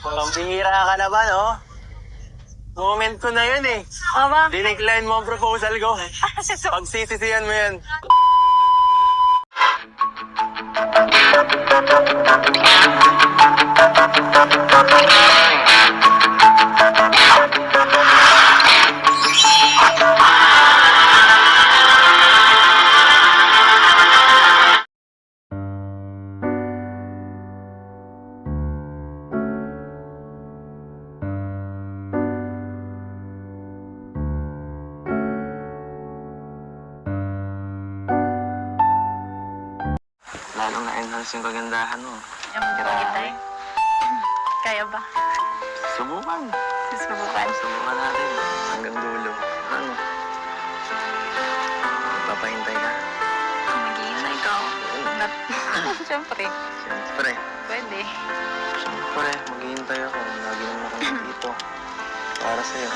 Pambihira ka na ba, no? Moment ko na yun eh. Aba? Dinecline mo ang proposal ko. Pagsisisihan mo yan. Lalong na-enhance yung kagandahan mo. Grabe. Kaya ba? Subukan. Susubukan. Subukan natin. Hanggang dulo. Ano? Papahintay ka? Mag-iinay ka. Siyempre. Siyempre. Pwede. Siyempre, maghihintay ako. Lagi naman ako dito. Para sa'yo.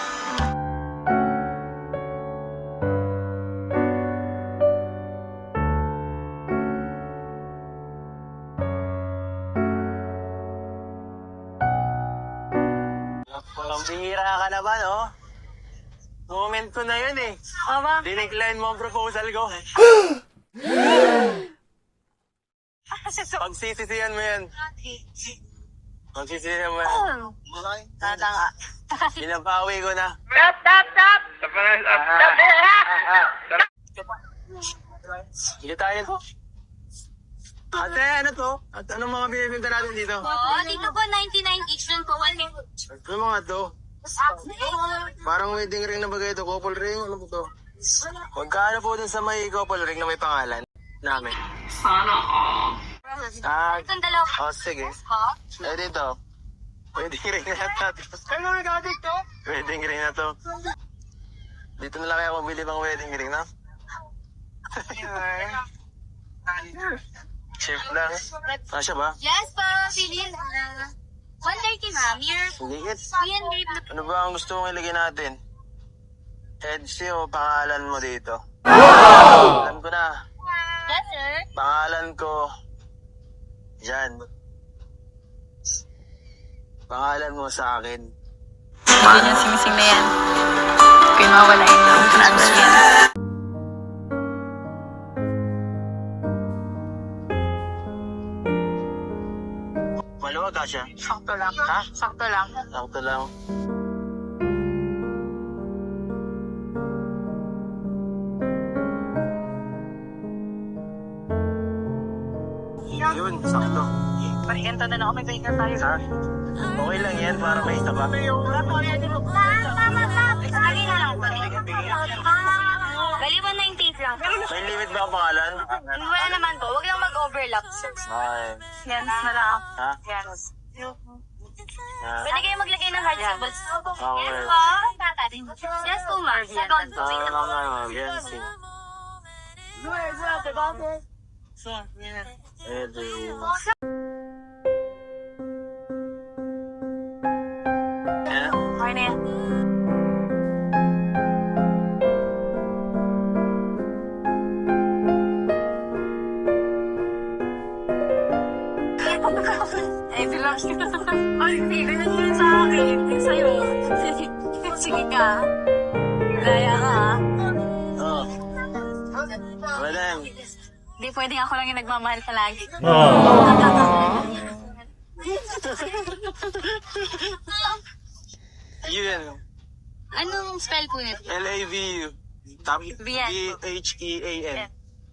Pambihira ka na ba, no? Moment ko na yun eh. Aba? Dinecline mo ang proposal ko. Pagsisisihan mo yan. Pagsisisihan mo yan. Tata nga. Pinapawi ko na. Stop! Hindi tayo to. Ate, ano to? At anong mga binibinta natin dito? Dito po 99 each lang po. 1 Ano mga to? Parang wedding ring na bagay ito. Couple ring? Ano po to? Magkano po dun sa may couple ring na may pangalan namin? Itong dalawa po. Oh, sige. Po. Eh, dito. Wedding ring na natin. Ano nag-addict to? Wedding ring na to. Dito na lang kaya mabili pang wedding ring na? Chef lang. Kasya ba? Yes po, Philin. 130 ma'am. Your Higit. Korean grape na Ano ba ang gusto mong ilagay natin? Edsy o pangalan mo dito? Alam ko na. Yes, sir. Pangalan ko. Yan. Pangalan mo sa akin. Yan yung simising na yan. Kaya mawala yung trans yan. Maluwag ka siya. Sakto lang. Ha? Sakto lang. Sakto lang. Yun, sakto. Parienta na ako. May kaingat tayo. Ha? Okay lang yan para may isa pa. Bali ba 90 lang? May limit ba ang pangalan? Wala naman po. Huwag lang mag-overlap. Okay. Yan na lang. Ha? Yan. Ha? Pwede kayo maglagay ng heart symbols. Okay. Yes po. Yes po, ma'am. Second po. Wait lang po. Yan, si Edu. Yan. Okay na yan. Ay, bilang. Ay, ganyan yun sa akin. Sa'yo. Sige ka. Gaya ka, ha? Oh. Madam. Hindi pwedeng ako lang yung nagmamahal palagi. Yun. Anong spell po nito? L-A-V-U. Tap. Bian. B-H-E-A-N.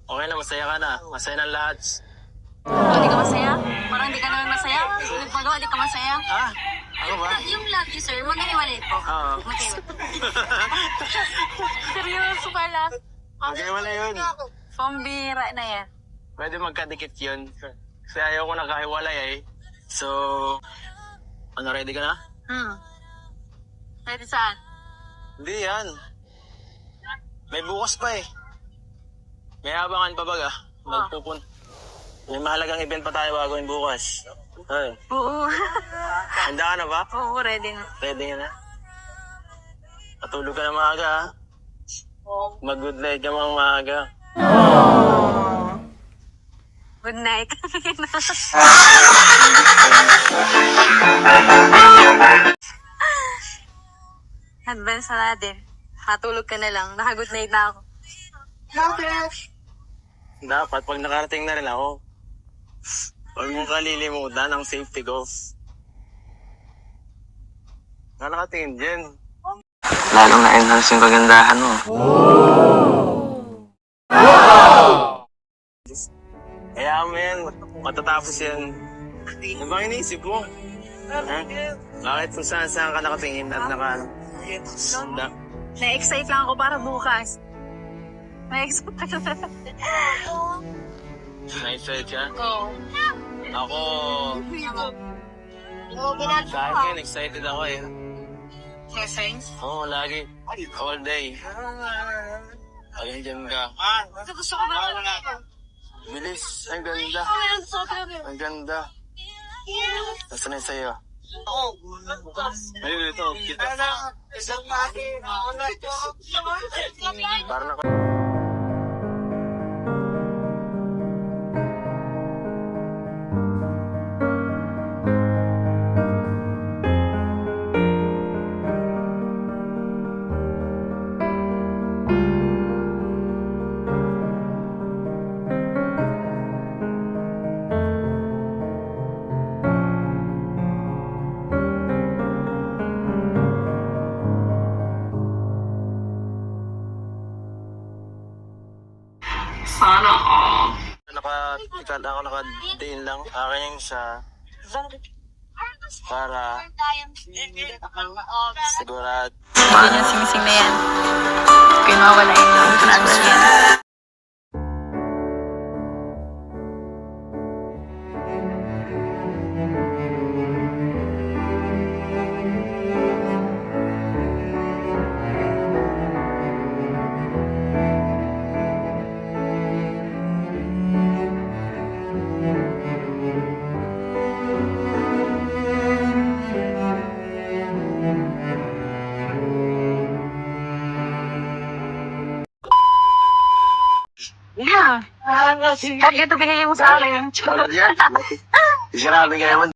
Okay na, masaya ka na. Masaya ng lahat. Hindi ka masaya? Parang hindi ka naman masaya? Nagpagawa, hindi ka masaya? Ha? Ako ba? Yung love you, sir. Maghiwalay po. Oo. Seryoso pala. Okay, wala yun. Pambira na yan. Pwede magkadikit yun. Kasi ayaw ko nakahiwalay eh. So, ano, ready ka na? Pwede saan? Hindi yan. May bukas pa eh. May abangan pa baga. Magpupun. May mahalagang event pa tayo bago yung bukas. Ay, Oo. handa ka na ba? Oo, ready na. Ready ka na? Patulog ka na maaga ha? Mag-good night ka mga maaga. Good night. Advance na natin. Matulog ka na lang. Naka-good night na ako. Dapat, pag nakarating na rin ako, huwag mong kalilimutan ang safety ko. Nga nakatingin dyan. Lalong na-enhance yung kagandahan mo. Kaya mo yan, matatapos yan. Ano ba iniisip mo? Ha? Bakit kung saan ka nakatingin at Na-excite lang ako para bukas. Na-excite Na-excite ka? Oo. Ako, sa akin, excited ako eh. Excite? Oo, lagi. All day. Pag andyan ka. Gusto ko ba? Bilis, ang ganda. Ang ganda. Nasaan na sa'yo? Ayun, ito. Parang ako. Ako naka-din lang. Akin yung isa. Para sigurad. Hindi yung simising na yan. Kaya mawala yung trans yan. Yeah. Bakit ito binigay mo sa akin? Sinabi ka naman.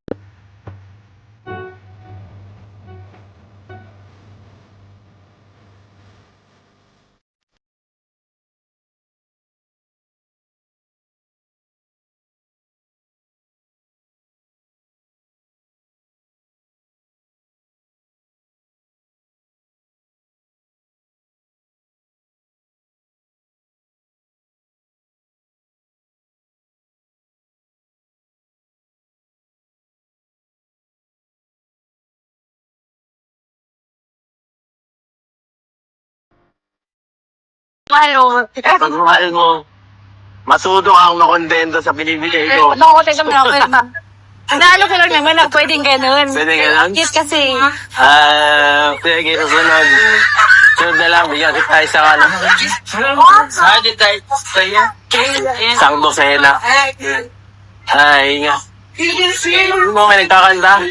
Pag mahal mo, masudo kang makontento sa binibigay ko. Ako, teka mo lang. Naano ko lang naman na pwedeng ganun. Pwede ganun? Yes, kasi. Pwede sunod. Sunod na lang, bigyan kita tayo sa kanan. Di tayo sa'yo. Sang dosena. Ay, nga. Hindi mo may nagkakanta.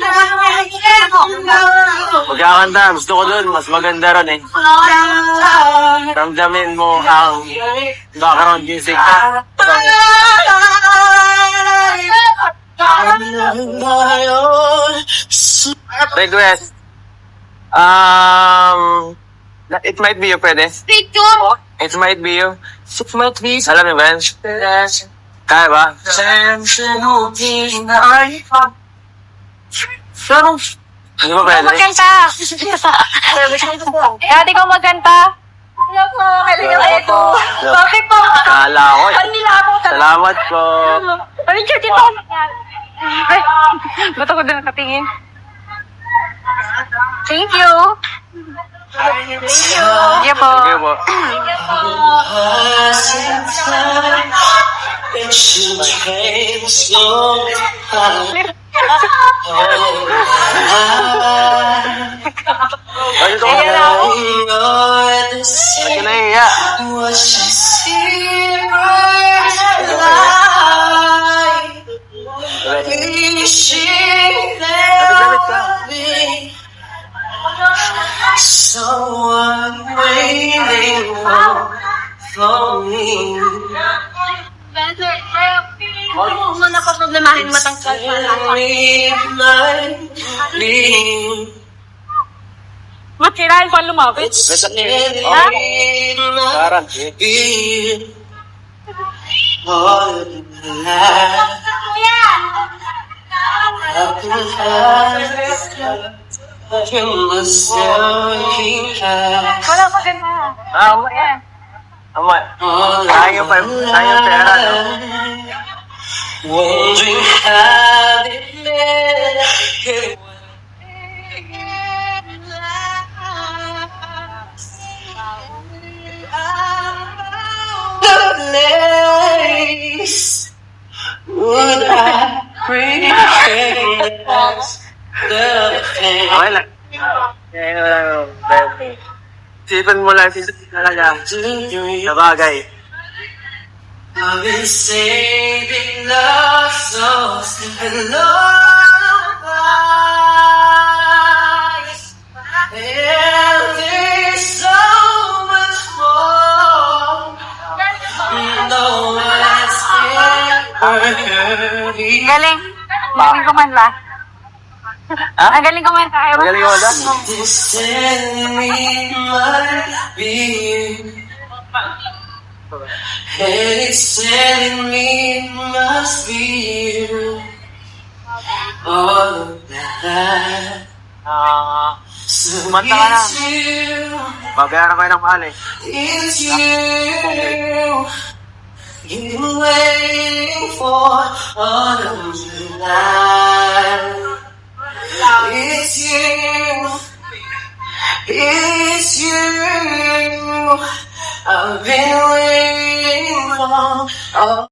Magkakanta, gusto ko dun, mas maganda ron eh. Ramdamin mo ang background music. Request. It might be you, pwede? It might be you. Alam niyo ba yan? Kaya ba? Hindi ba pwede? Magkanta! Ate ko magkanta! Bakit po? Kala ko eh. Salamat po. Richard, ito! Ay, ba't ako doon nakatingin? Thank you! Thank you! Yeah po! Thank you po. Ay, ito Ayan ako! Ba't ka nahiya? Napaglamit ka. Someone waiting for me. Huwag mo na problemahin matangkal pa lang. Ba't kailangan pa lumapit? Parang, all of my life. You must Wala maganda. sayang pa, sayang pera, no? wondering how they met it. The place would I recognize the pain? Okay lang. Kaya wala nang baby. Sipan mo lang talaga sa bagay. I've been saving love songs and lullabies, and there's so much more. No one's ever heard it. Galing. Galing kumanta. Ha? Ang galing kumanta. Ayaw mo? Magaling mo ba? This enemy might be you, and it's telling me it must be you. All of that. So Kumanta ka na. it's you, Babayaran ko ng mahal eh. it's you. You've been waiting for all of July. It's you, it's you. I've been waiting for all